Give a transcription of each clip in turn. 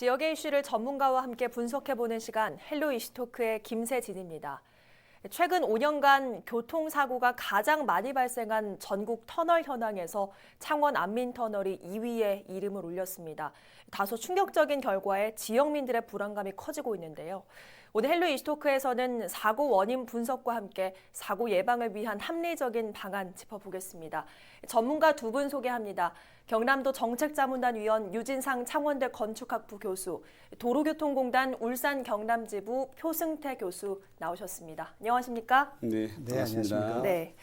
지역의 이슈를 전문가와 함께 분석해보는 시간 헬로 이슈토크의 김세진입니다. 최근 5년간 교통사고가 가장 많이 발생한 전국 터널 현황에서 창원 안민터널이 2위에 이름을 올렸습니다. 다소 충격적인 결과에 지역민들의 불안감이 커지고 있는데요. 오늘 헬로 이슈토크에서는 사고 원인 분석과 함께 사고 예방을 위한 합리적인 방안 짚어보겠습니다. 전문가 두 분 소개합니다. 경남도 정책자문단위원 유진상 창원대 건축학부 교수, 도로교통공단 울산 경남지부 표승태 교수 나오셨습니다. 안녕하십니까? 네, 안녕하십니까? 네.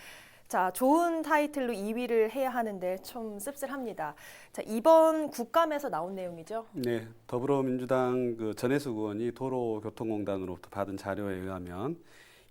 자, 좋은 타이틀로 2위를 해야 하는데 좀 씁쓸합니다. 자, 이번 국감에서 나온 내용이죠? 네, 더불어민주당 전해숙 의원이 도로교통공단으로부터 받은 자료에 의하면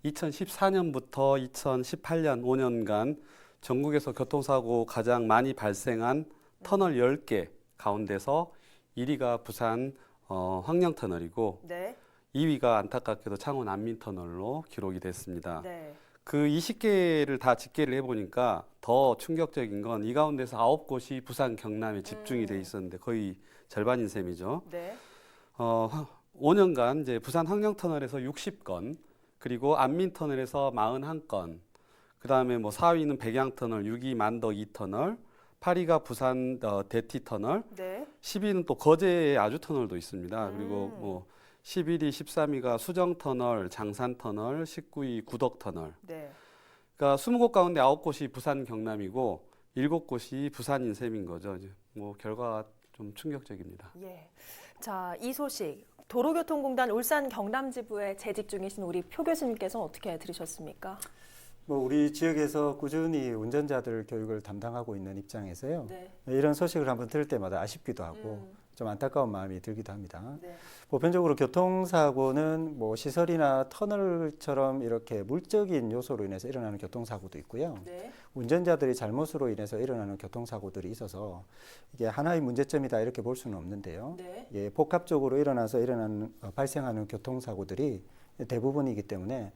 2014년부터 2018년 5년간 전국에서 교통사고 가장 많이 발생한 터널 10개 가운데서 1위가 부산 황령터널이고 네. 2위가 안타깝게도 창원 안민터널로 기록이 됐습니다. 네. 그 20개를 다 집계를 해보니까 더 충격적인 건 이 가운데서 9곳이 부산 경남에 집중이 돼 있었는데 거의 절반인 셈이죠. 네. 5년간 이제 부산 황령터널에서 60건, 그리고 안민터널에서 41건, 그다음에 뭐 4위는 백양터널, 6위 만덕 2터널, 8위가 부산 대티터널, 네. 10위는 또 거제의 아주터널도 있습니다. 그리고 뭐 11위, 13위가 수정터널, 장산터널, 19위 구덕터널. 네. 그러니까 20곳 가운데 9곳이 부산 경남이고 7곳이 부산인 셈인 거죠. 이제 뭐 결과가 좀 충격적입니다. 예. 자, 이 소식 도로교통공단 울산 경남지부에 재직 중이신 우리 표 교수님께서는 어떻게 들으셨습니까? 우리 지역에서 꾸준히 운전자들 교육을 담당하고 있는 입장에서요. 네. 이런 소식을 한번 들을 때마다 아쉽기도 하고 좀 안타까운 마음이 들기도 합니다. 네. 보편적으로 교통사고는 뭐 시설이나 터널처럼 이렇게 물적인 요소로 인해서 일어나는 교통사고도 있고요. 네. 운전자들이 잘못으로 인해서 일어나는 교통사고들이 있어서 이게 하나의 문제점이다 이렇게 볼 수는 없는데요. 네. 예, 복합적으로 일어나서 발생하는 교통사고들이 대부분이기 때문에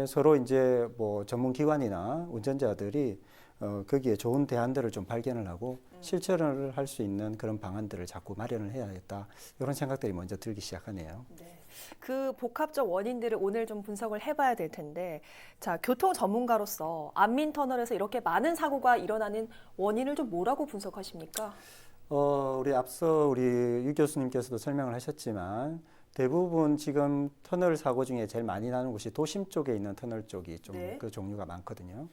서로 이제 뭐 전문기관이나 운전자들이 거기에 좋은 대안들을 좀 발견을 하고 실천을 할 수 있는 그런 방안들을 자꾸 마련을 해야겠다. 이런 생각들이 먼저 들기 시작하네요. 네. 그 복합적 원인들을 오늘 좀 분석을 해봐야 될 텐데, 자, 교통 전문가로서 안민터널에서 이렇게 많은 사고가 일어나는 원인을 좀 뭐라고 분석하십니까? 우리 앞서 우리 유 교수님께서도 설명을 하셨지만 대부분 지금 터널 사고 중에 제일 많이 나는 곳이 도심 쪽에 있는 터널 쪽이 좀 네. 그 종류가 많거든요.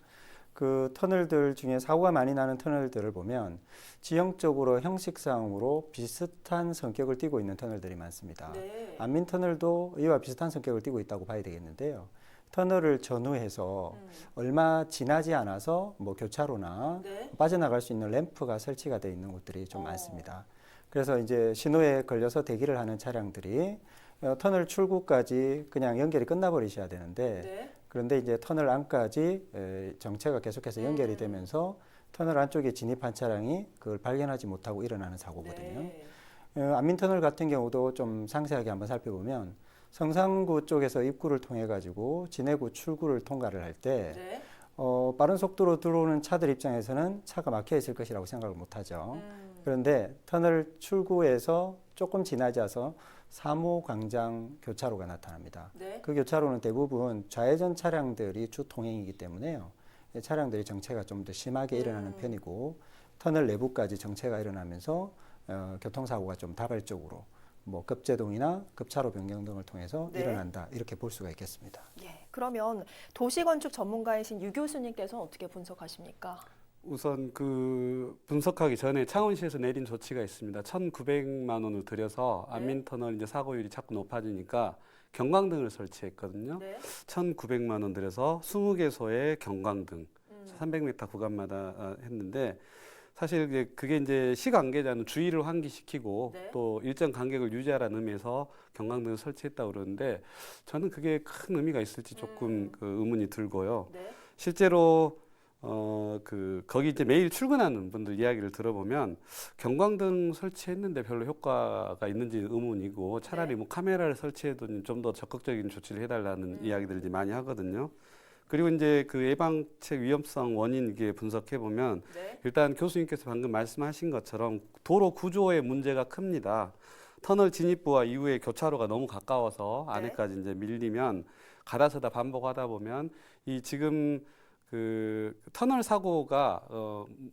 그 터널들 중에 사고가 많이 나는 터널들을 보면 지형적으로 형식상으로 비슷한 성격을 띠고 있는 터널들이 많습니다. 네. 안민터널도 이와 비슷한 성격을 띠고 있다고 봐야 되겠는데요. 터널을 전후해서 얼마 지나지 않아서 뭐 교차로나 네. 빠져나갈 수 있는 램프가 설치가 되어 있는 곳들이 좀 많습니다. 그래서 이제 신호에 걸려서 대기를 하는 차량들이 터널 출구까지 그냥 연결이 끝나버리셔야 되는데 네. 그런데 이제 터널 안까지 정체가 계속해서 연결이 되면서 터널 안쪽에 진입한 차량이 그걸 발견하지 못하고 일어나는 사고거든요. 네. 안민터널 같은 경우도 좀 상세하게 한번 살펴보면 성산구 쪽에서 입구를 통해 가지고 진해구 출구를 통과를 할 때 네. 빠른 속도로 들어오는 차들 입장에서는 차가 막혀 있을 것이라고 생각을 못하죠. 그런데 터널 출구에서 조금 지나자서 사무광장 교차로가 나타납니다. 네. 그 교차로는 대부분 좌회전 차량들이 주 통행이기 때문에요. 차량들이 정체가 좀 더 심하게 일어나는 편이고 터널 내부까지 정체가 일어나면서 교통사고가 좀 다발적으로 뭐 급제동이나 급차로 변경 등을 통해서 네. 일어난다 이렇게 볼 수가 있겠습니다. 예. 그러면 도시건축 전문가이신 유 교수님께서는 어떻게 분석하십니까? 우선 그 분석하기 전에 창원시에서 내린 조치가 있습니다. 1,900만 원을 들여서 네. 안민터널 이제 사고율이 자꾸 높아지니까 경광등을 설치했거든요. 네. 1,900만 원 들여서 20개소의 경광등 300m 구간마다 했는데 사실 이제 그게 이제 시관계자는 주의를 환기시키고 네. 또 일정 간격을 유지하라는 의미에서 경광등을 설치했다고 그러는데 저는 그게 큰 의미가 있을지 조금 그 의문이 들고요. 네. 실제로 거기 이제 매일 출근하는 분들 이야기를 들어보면 경광등 설치했는데 별로 효과가 있는지 의문이고 차라리 네. 뭐 카메라를 설치해도 좀 더 적극적인 조치를 해달라는 이야기들을 이제 많이 하거든요. 그리고 이제 그 예방책 위험성 원인 이게 분석해 보면 네. 일단 교수님께서 방금 말씀하신 것처럼 도로 구조의 문제가 큽니다. 터널 진입부와 이후에 교차로가 너무 가까워서 네. 안에까지 이제 밀리면 가다서다 반복하다 보면 이 지금 그 터널 사고가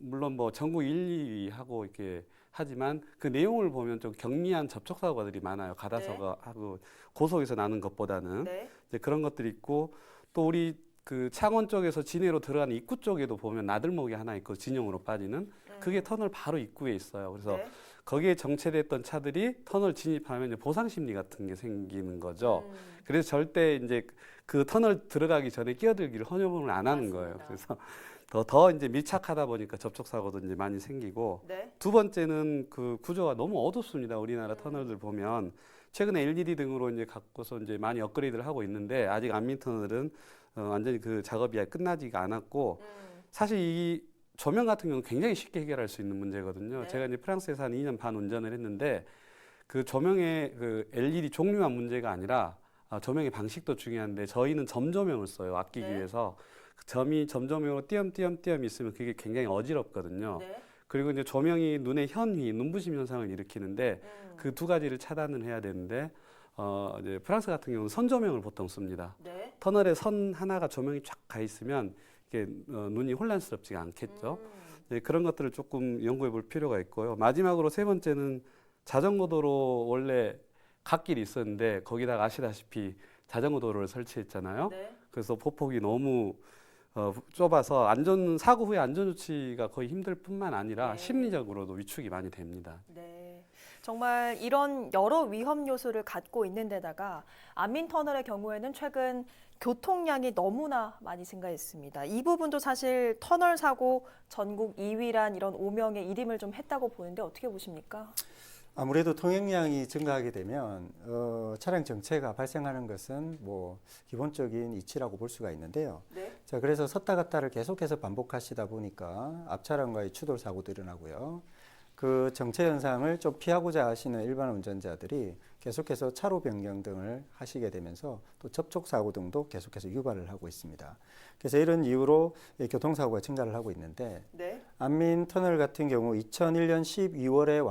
물론 뭐 전국 1, 2위 하고 이렇게 하지만 그 내용을 보면 좀 경미한 접촉 사고들이 많아요. 가다서가 하고 고속에서 나는 것보다는 네. 이제 그런 것들이 있고 또 우리 그 창원 쪽에서 진해로 들어가는 입구 쪽에도 보면 나들목이 하나 있고 진영으로 빠지는 그게 터널 바로 입구에 있어요. 그래서 네. 거기에 정체됐던 차들이 터널 진입하면 이제 보상 심리 같은 게 생기는 거죠. 그래서 절대 이제 그 터널 들어가기 전에 끼어들기를 헌혈을 안 하는 거예요. 맞습니다. 그래서 더 이제 밀착하다 보니까 접촉 사고도 이제 많이 생기고 네. 두 번째는 그 구조가 너무 어둡습니다. 우리나라 터널들 보면 최근에 LED 등으로 이제 갖고서 이제 많이 업그레이드를 하고 있는데 아직 안민 터널은 완전히 그 작업이 끝나지가 않았고 사실 이 조명 같은 경우는 굉장히 쉽게 해결할 수 있는 문제거든요. 네. 제가 이제 프랑스에서 한 2년 반 운전을 했는데 그 조명의 그 LED 종류만 문제가 아니라 조명의 방식도 중요한데 저희는 점조명을 써요. 아끼기 네. 위해서. 그 점이 점조명으로 띄엄띄엄 있으면 그게 굉장히 어지럽거든요. 네. 그리고 이제 조명이 눈의 현위, 눈부심 현상을 일으키는데 그 두 가지를 차단을 해야 되는데 이제 프랑스 같은 경우는 선조명을 보통 씁니다. 네. 터널에 선 하나가 조명이 쫙 가 있으면 이게 눈이 혼란스럽지가 않겠죠. 네, 그런 것들을 조금 연구해 볼 필요가 있고요. 마지막으로 세 번째는 자전거 도로 원래 갓길이 있었는데 거기다가 아시다시피 자전거 도로를 설치했잖아요. 네. 그래서 보폭이 너무 좁아서 사고 후에 안전 조치가 거의 힘들 뿐만 아니라 네. 심리적으로도 위축이 많이 됩니다. 네. 정말 이런 여러 위험 요소를 갖고 있는 데다가 안민터널의 경우에는 최근 교통량이 너무나 많이 증가했습니다. 이 부분도 사실 터널 사고 전국 2위란 이런 오명의 이름을 좀 했다고 보는데 어떻게 보십니까? 아무래도 통행량이 증가하게 되면 차량 정체가 발생하는 것은 뭐 기본적인 이치라고 볼 수가 있는데요. 네. 자, 그래서 섰다 갔다를 계속해서 반복하시다 보니까 앞차량과의 추돌 사고도 일어나고요. 그 정체 현상을 좀 피하고자 하시는 일반 운전자들이 계속해서 차로 변경 등을 하시게 되면서 또 접촉 사고 등도 계속해서 유발을 하고 있습니다. 그래서 이런 이유로 교통사고가 증가를 하고 있는데 네. 안민 터널 같은 경우 2001년 12월에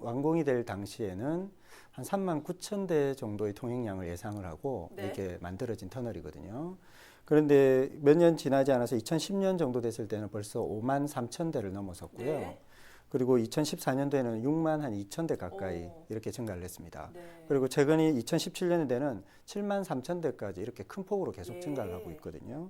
완공이 될 당시에는 한 3만 9천 대 정도의 통행량을 예상을 하고 네. 이렇게 만들어진 터널이거든요. 그런데 몇 년 지나지 않아서 2010년 정도 됐을 때는 벌써 5만 3천 대를 넘어섰고요. 네. 그리고 2014년도에는 6만 한 2천 대 가까이 오. 이렇게 증가를 했습니다. 네. 그리고 최근에 2017년에는 7만 3천 대까지 이렇게 큰 폭으로 계속 예. 증가를 하고 있거든요.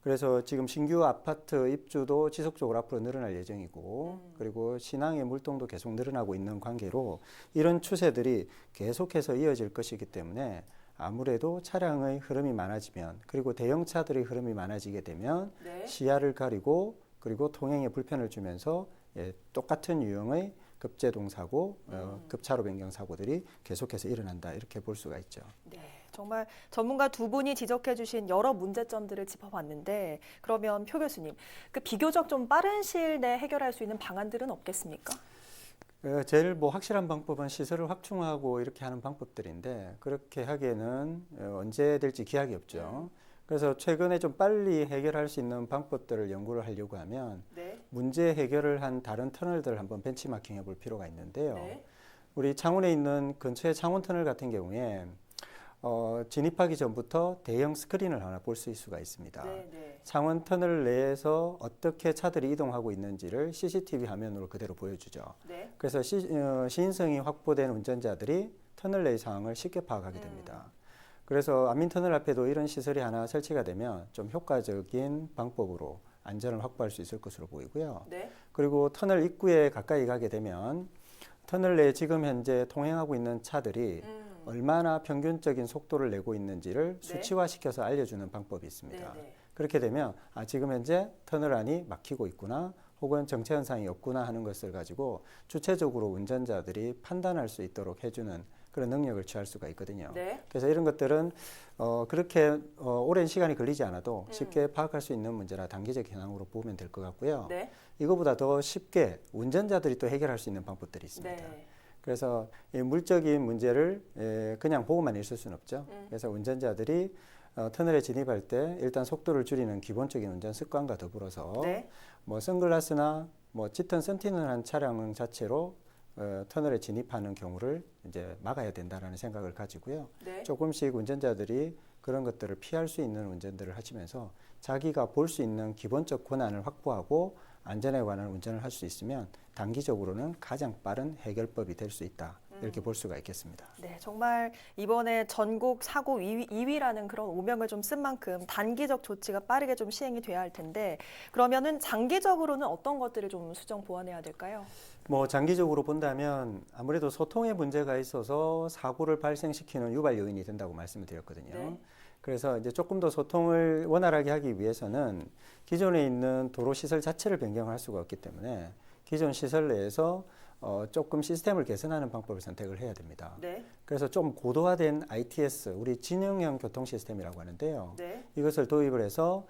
그래서 지금 신규 아파트 입주도 지속적으로 앞으로 늘어날 예정이고 그리고 신항의 물동도 계속 늘어나고 있는 관계로 이런 추세들이 계속해서 이어질 것이기 때문에 아무래도 차량의 흐름이 많아지면 그리고 대형차들의 흐름이 많아지게 되면 네. 시야를 가리고 그리고 통행에 불편을 주면서 똑같은 유형의 급제동 사고, 급차로 변경 사고들이 계속해서 일어난다 이렇게 볼 수가 있죠. 네, 정말 전문가 두 분이 지적해 주신 여러 문제점들을 짚어봤는데 그러면 표 교수님, 그 비교적 좀 빠른 시일 내에 해결할 수 있는 방안들은 없겠습니까? 제일 뭐 확실한 방법은 시설을 확충하고 이렇게 하는 방법들인데 그렇게 하기에는 언제 될지 기약이 없죠. 그래서 최근에 좀 빨리 해결할 수 있는 방법들을 연구를 하려고 하면 네. 문제 해결을 한 다른 터널들을 한번 벤치마킹 해볼 필요가 있는데요. 네. 우리 창원에 있는 근처의 창원 터널 같은 경우에 진입하기 전부터 대형 스크린을 하나 볼 수 있을 수가 있습니다. 네. 네. 창원 터널 내에서 어떻게 차들이 이동하고 있는지를 CCTV 화면으로 그대로 보여주죠. 네. 그래서 시인성이 확보된 운전자들이 터널 내의 상황을 쉽게 파악하게 됩니다. 그래서 안민터널 앞에도 이런 시설이 하나 설치가 되면 좀 효과적인 방법으로 안전을 확보할 수 있을 것으로 보이고요. 네. 그리고 터널 입구에 가까이 가게 되면 터널 내에 지금 현재 통행하고 있는 차들이 얼마나 평균적인 속도를 내고 있는지를 네. 수치화시켜서 알려주는 방법이 있습니다. 네. 그렇게 되면 지금 현재 터널 안이 막히고 있구나 혹은 정체 현상이 없구나 하는 것을 가지고 주체적으로 운전자들이 판단할 수 있도록 해주는 그런 능력을 취할 수가 있거든요. 네. 그래서 이런 것들은 그렇게 오랜 시간이 걸리지 않아도 쉽게 파악할 수 있는 문제라 단기적 현황으로 보면 될 것 같고요. 네. 이거보다 더 쉽게 운전자들이 또 해결할 수 있는 방법들이 있습니다. 네. 그래서 이 물적인 문제를 그냥 보고만 있을 수는 없죠. 그래서 운전자들이 터널에 진입할 때 일단 속도를 줄이는 기본적인 운전 습관과 더불어서 네. 뭐 선글라스나 뭐 짙은 선팅을 한 차량 자체로 터널에 진입하는 경우를 이제 막아야 된다라는 생각을 가지고요. 네. 조금씩 운전자들이 그런 것들을 피할 수 있는 운전들을 하시면서 자기가 볼 수 있는 기본적 권한을 확보하고 안전에 관한 운전을 할 수 있으면 단기적으로는 가장 빠른 해결법이 될 수 있다. 이렇게 볼 수가 있겠습니다. 네, 정말 이번에 전국 사고 2위라는 그런 오명을 좀 쓴 만큼 단기적 조치가 빠르게 좀 시행이 돼야 할 텐데 그러면은 장기적으로는 어떤 것들을 좀 수정 보완해야 될까요? 뭐 장기적으로 본다면 아무래도 소통에 문제가 있어서 사고를 발생시키는 유발 요인이 된다고 말씀을 드렸거든요. 네. 그래서 이제 조금 더 소통을 원활하게 하기 위해서는 기존에 있는 도로 시설 자체를 변경할 수가 없기 때문에 기존 시설 내에서 조금 시스템을 개선하는 방법을 선택을 해야 됩니다. 네. 그래서 좀 고도화된 ITS, 우리 지능형 교통 시스템이라고 하는데요. 네. 이것을 도입을 해서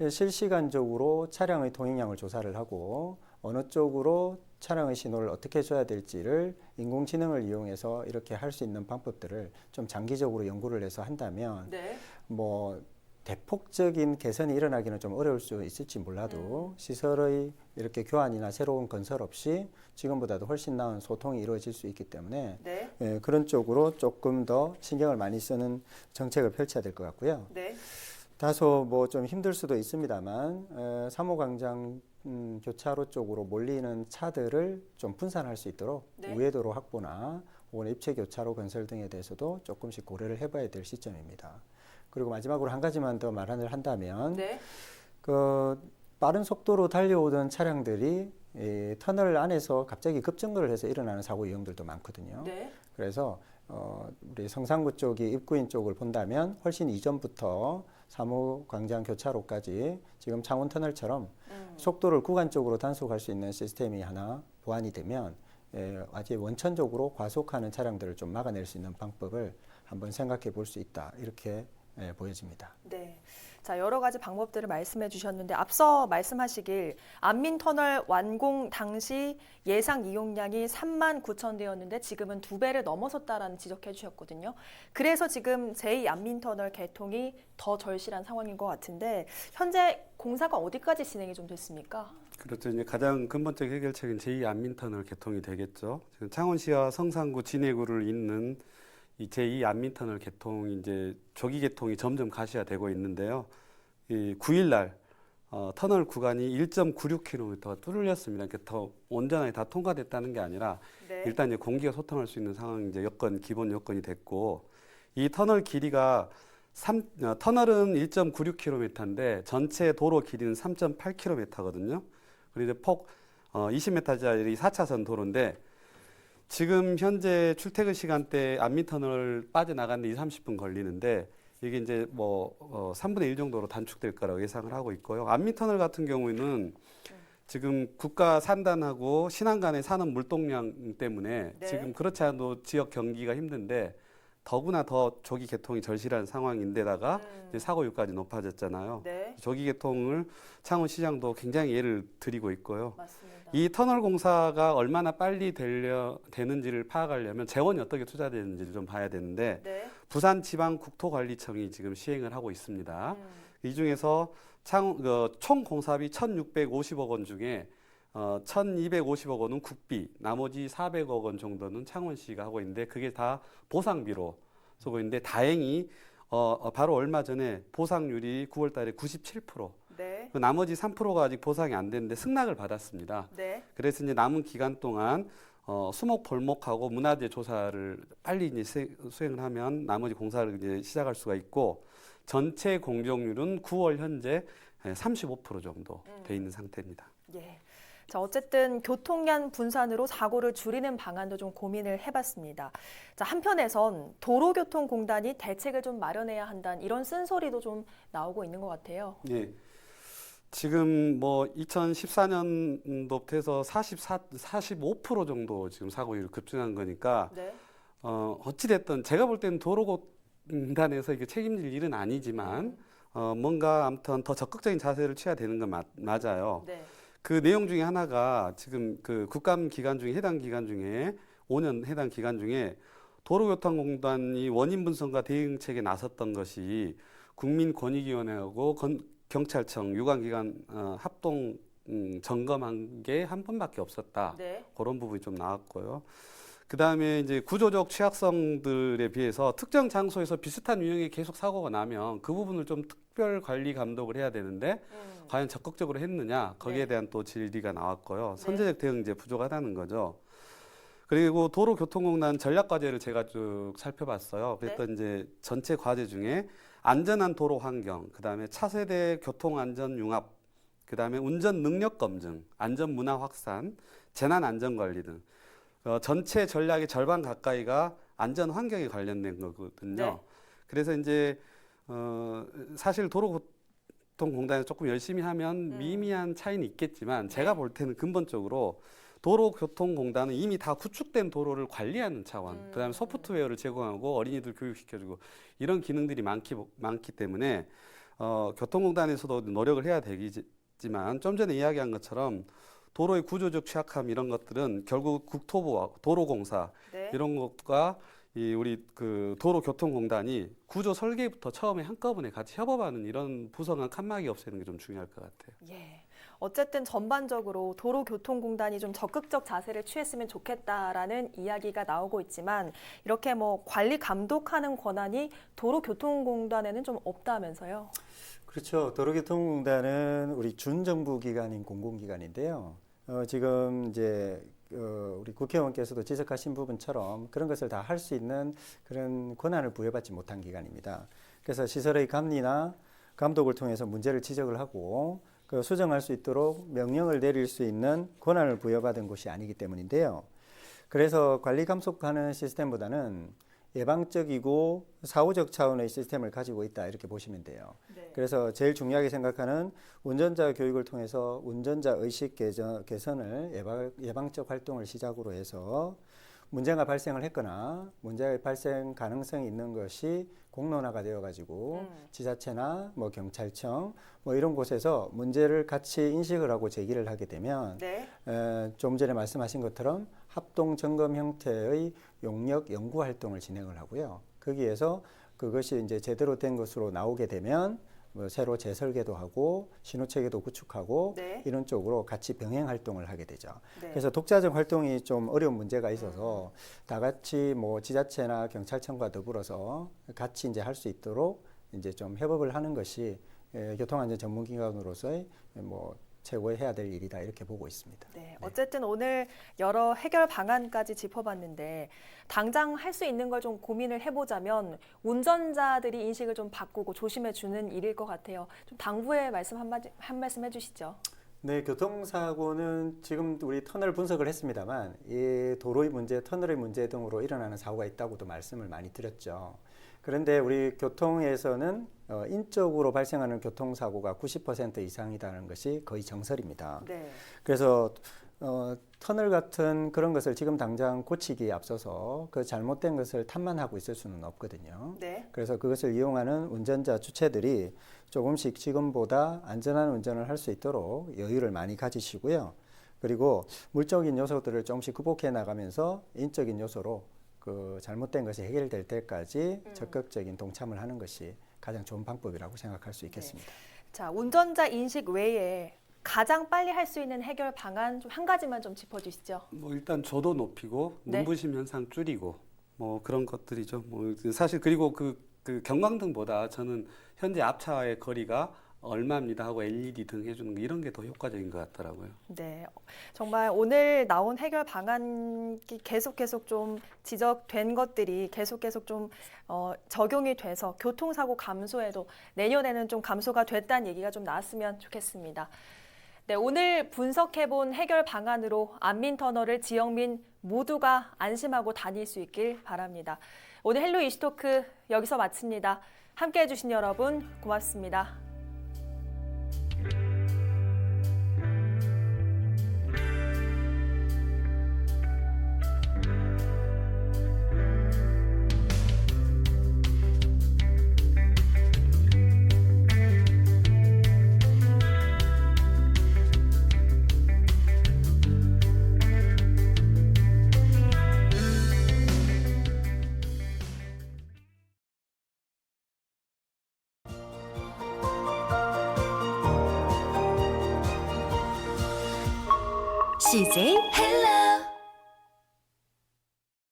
실시간적으로 차량의 통행량을 조사를 하고 어느 쪽으로 차량의 신호를 어떻게 줘야 될지를 인공지능을 이용해서 이렇게 할 수 있는 방법들을 좀 장기적으로 연구를 해서 한다면 네. 뭐 대폭적인 개선이 일어나기는 좀 어려울 수 있을지 몰라도 시설의 이렇게 교환이나 새로운 건설 없이 지금보다도 훨씬 나은 소통이 이루어질 수 있기 때문에 네. 그런 쪽으로 조금 더 신경을 많이 쓰는 정책을 펼쳐야 될 것 같고요. 네. 다소 뭐 좀 힘들 수도 있습니다만 3호 광장 교차로 쪽으로 몰리는 차들을 좀 분산할 수 있도록 네. 우회도로 확보나 혹은 입체 교차로 건설 등에 대해서도 조금씩 고려를 해봐야 될 시점입니다. 그리고 마지막으로 한 가지만 더 말을 한다면 네. 그 빠른 속도로 달려오던 차량들이 이 터널 안에서 갑자기 급정거를 해서 일어나는 사고 유형들도 많거든요. 네. 그래서 우리 성산구 쪽이 입구인 쪽을 본다면 훨씬 이전부터 3호 광장 교차로까지 지금 창원 터널처럼 속도를 구간적으로 단속할 수 있는 시스템이 하나 보완이 되면 아주 원천적으로 과속하는 차량들을 좀 막아낼 수 있는 방법을 한번 생각해 볼 수 있다. 이렇게 보여집니다. 네. 자, 여러 가지 방법들을 말씀해 주셨는데 앞서 말씀하시길 안민터널 완공 당시 예상 이용량이 3만 9천 대였는데 지금은 2배를 넘어섰다라는 지적해 주셨거든요. 그래서 지금 제2 안민터널 개통이 더 절실한 상황인 것 같은데 현재 공사가 어디까지 진행이 좀 됐습니까? 그렇죠. 이제 가장 근본적 해결책은 제2 안민터널 개통이 되겠죠. 지금 창원시와 성산구 진해구를 잇는 이 제2 안민터널 개통이 이제 조기 개통이 점점 가시화되고 있는데요. 이 9일 날 터널 구간이 1.96km가 뚫렸습니다. 그러니까 더 온전하게 다 통과됐다는 게 아니라 네. 일단 이제 공기가 소통할 수 있는 상황이 이제 기본 여건이 됐고 이 터널 길이가 터널은 1.96km인데 전체 도로 길이는 3.8km거든요. 그리고 이제 폭 20m짜리 4차선 도로인데 지금 현재 출퇴근 시간대 안민터널 빠져나가는데 20-30분 걸리는데 이게 이제 뭐 3분의 1 정도로 단축될 거라고 예상을 하고 있고요. 안민터널 같은 경우에는 지금 국가 산단하고 신안 간의 산업 물동량 때문에 네. 지금 그렇지 않아도 지역 경기가 힘든데 더구나 더 조기 개통이 절실한 상황인데다가 이제 사고율까지 높아졌잖아요. 네. 조기 개통을 창원시장도 굉장히 예를 들이고 있고요. 맞습니다. 이 터널 공사가 얼마나 빨리 되는지를 파악하려면 재원이 어떻게 투자되는지를 좀 봐야 되는데 네. 부산지방국토관리청이 지금 시행을 하고 있습니다. 이 중에서 총 공사비 1,650억 원 중에 1,250억 원은 국비, 나머지 400억 원 정도는 창원시가 하고 있는데 그게 다 보상비로 쓰고 있는데 다행히 바로 얼마 전에 보상률이 9월 달에 97%. 네. 그 나머지 3%가 아직 보상이 안 됐는데 승낙을 받았습니다. 네. 그래서 이제 남은 기간 동안 수목 볼목하고 문화재 조사를 빨리 이제 수행을 하면 나머지 공사를 이제 시작할 수가 있고 전체 공정률은 9월 현재 35% 정도 돼 있는 상태입니다. 예. 자, 어쨌든 교통량 분산으로 사고를 줄이는 방안도 좀 고민을 해봤습니다. 자, 한편에선 도로교통공단이 대책을 좀 마련해야 한다는 이런 쓴소리도 좀 나오고 있는 것 같아요. 예. 지금 뭐 2014년도부터 해서 45% 정도 지금 사고율이 급증한 거니까 네. 어찌됐든 제가 볼 때는 도로공단에서 이게 책임질 일은 아니지만 뭔가 아무튼 더 적극적인 자세를 취해야 되는 건 맞아요. 네. 그 내용 중에 하나가 지금 그 국감 기간 중에 해당 기간 중에 5년 해당 기간 중에 도로교통공단이 원인 분석과 대응책에 나섰던 것이 국민권익위원회하고 경찰청 유관기관 합동 점검한 게 한 번밖에 없었다. 네. 그런 부분이 좀 나왔고요. 그 다음에 이제 구조적 취약성들에 비해서 특정 장소에서 비슷한 유형의 계속 사고가 나면 그 부분을 좀 특별 관리 감독을 해야 되는데 과연 적극적으로 했느냐 거기에 네. 대한 또 질의가 나왔고요. 네. 선제적 대응 이제 부족하다는 거죠. 그리고 도로교통공단 전략 과제를 제가 쭉 살펴봤어요. 그랬더니 이제 전체 과제 중에 안전한 도로 환경, 그다음에 차세대 교통 안전 융합, 그다음에 운전 능력 검증, 안전 문화 확산, 재난 안전 관리 등 전체 전략의 절반 가까이가 안전 환경에 관련된 거거든요. 네. 그래서 이제 사실 도로교통공단이 조금 열심히 하면 미미한 차이는 있겠지만 제가 볼 때는 근본적으로 도로교통공단은 이미 다 구축된 도로를 관리하는 차원, 그다음에 소프트웨어를 제공하고 어린이들 교육시켜주고 이런 기능들이 많기 때문에 교통공단에서도 노력을 해야 되겠지만 좀 전에 이야기한 것처럼 도로의 구조적 취약함 이런 것들은 결국 국토부와 도로공사 네. 이런 것과 우리 그 도로교통공단이 구조 설계부터 처음에 한꺼번에 같이 협업하는 이런 부서 간 칸막이 없애는 게 좀 중요할 것 같아요. 예. 어쨌든 전반적으로 도로교통공단이 좀 적극적 자세를 취했으면 좋겠다라는 이야기가 나오고 있지만 이렇게 뭐 관리 감독하는 권한이 도로교통공단에는 좀 없다면서요? 그렇죠. 도로교통공단은 우리 준정부 기관인 공공기관인데요. 지금 이제 우리 국회의원께서도 지적하신 부분처럼 그런 것을 다 할 수 있는 그런 권한을 부여받지 못한 기관입니다. 그래서 시설의 감리나 감독을 통해서 문제를 지적을 하고 그 수정할 수 있도록 명령을 내릴 수 있는 권한을 부여받은 곳이 아니기 때문인데요. 그래서 관리 감독하는 시스템보다는 예방적이고 사후적 차원의 시스템을 가지고 있다 이렇게 보시면 돼요. 네. 그래서 제일 중요하게 생각하는 운전자 교육을 통해서 운전자 의식 개선을 예방적 활동을 시작으로 해서 문제가 발생을 했거나 문제의 발생 가능성이 있는 것이 공론화가 되어가지고 지자체나 뭐 경찰청 뭐 이런 곳에서 문제를 같이 인식을 하고 제기를 하게 되면 네. 좀 전에 말씀하신 것처럼 합동 점검 형태의 용역 연구 활동을 진행을 하고요. 거기에서 그것이 이제 제대로 된 것으로 나오게 되면 뭐 새로 재설계도 하고 신호체계도 구축하고 네. 이런 쪽으로 같이 병행 활동을 하게 되죠. 네. 그래서 독자적 활동이 좀 어려운 문제가 있어서 다 같이 뭐 지자체나 경찰청과 더불어서 같이 이제 할 수 있도록 이제 좀 협업을 하는 것이 교통안전 전문기관으로서의 뭐 최고의 해야 될 일이다 이렇게 보고 있습니다. 네, 어쨌든 오늘 여러 해결 방안까지 짚어봤는데 당장 할 수 있는 걸 좀 고민을 해보자면 운전자들이 인식을 좀 바꾸고 조심해주는 일일 것 같아요. 좀 당부의 말씀 한 말씀 해주시죠. 네, 교통사고는 지금 우리 터널 분석을 했습니다만 이 도로의 문제, 터널의 문제 등으로 일어나는 사고가 있다고도 말씀을 많이 드렸죠. 그런데 우리 교통에서는 인적으로 발생하는 교통사고가 90% 이상이라는 것이 거의 정설입니다. 네. 그래서 터널 같은 그런 것을 지금 당장 고치기에 앞서서 그 잘못된 것을 탓만하고 있을 수는 없거든요. 네. 그래서 그것을 이용하는 운전자 주체들이 조금씩 지금보다 안전한 운전을 할 수 있도록 여유를 많이 가지시고요. 그리고 물적인 요소들을 조금씩 극복해 나가면서 인적인 요소로 그 잘못된 것이 해결될 때까지 적극적인 동참을 하는 것이 가장 좋은 방법이라고 생각할 수 있겠습니다. 자, 운전자 인식 외에 가장 빨리 할 수 있는 해결 방안 좀 한 가지만 좀 짚어주시죠. 뭐 일단 조도 높이고 네. 눈부심 현상 줄이고 뭐 그런 것들이죠. 뭐 사실 그리고 그 경광등보다 저는 현재 앞차와의 거리가 얼마입니다 하고 LED 등 해주는 거 이런 게 더 효과적인 것 같더라고요. 네, 정말 오늘 나온 해결 방안이 계속 좀 지적된 것들이 계속 좀 적용이 돼서 교통사고 감소에도 내년에는 좀 감소가 됐다는 얘기가 좀 나왔으면 좋겠습니다. 네, 오늘 분석해본 해결 방안으로 안민터널을 지역민 모두가 안심하고 다닐 수 있길 바랍니다. 오늘 헬로 이슈토크 여기서 마칩니다. 함께해 주신 여러분 고맙습니다. CJ 헬로